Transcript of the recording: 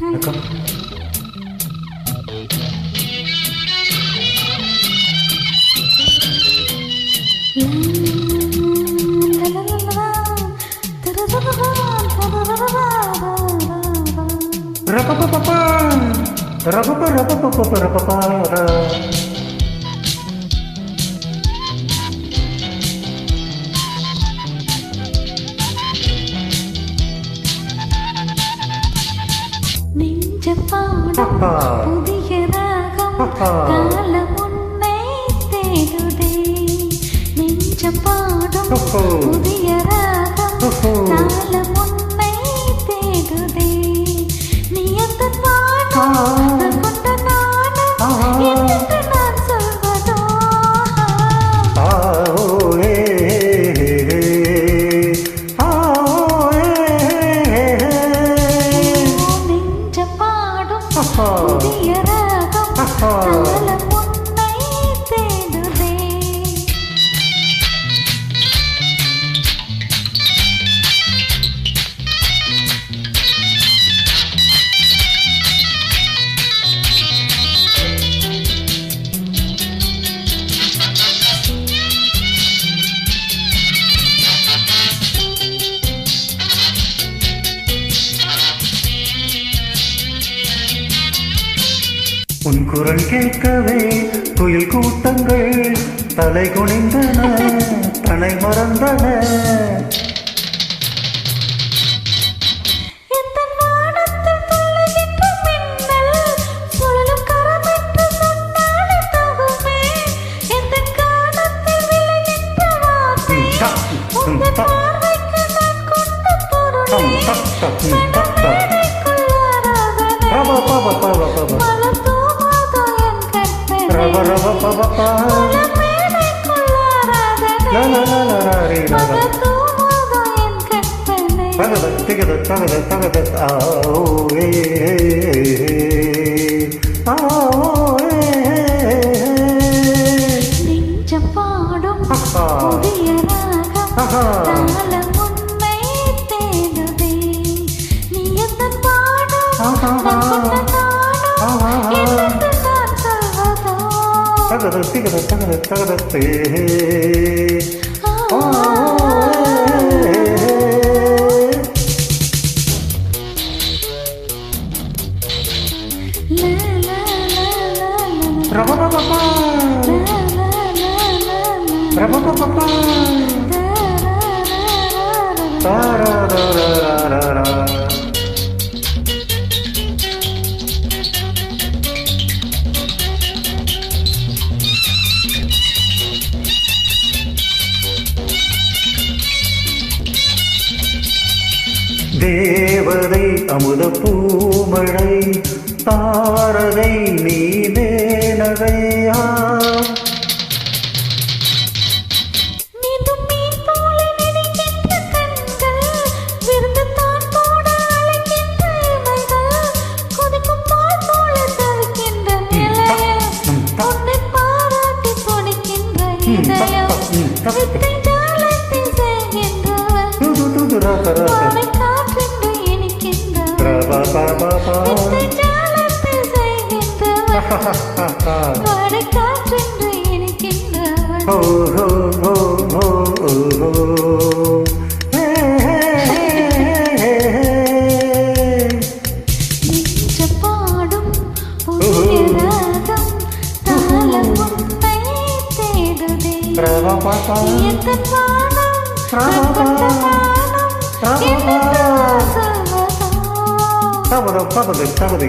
வணக்கம். ரப்பப்பப்பா ரப்பப்ப ரப்பப்பப்ப ரப்பப்பா புதிய ராகம் காலம் உன்னை தேடுதே நெஞ்ச பாடும் புதிய ராகம் காலம் உன்னை தேடுதே நீ எந்த நானும் கொண்ட நானும் என்னென்று நான் சொல்வதோ புதிய ராகம் காலம் உன்னை தேடுதே. உன் குரல் கேட்கவே குயில் கூட்டங்கள் தலை குனிந்தன தனை மறந்தன. தேவதை அமுத பூமழை தாரகை நீதேனகையா Pagod.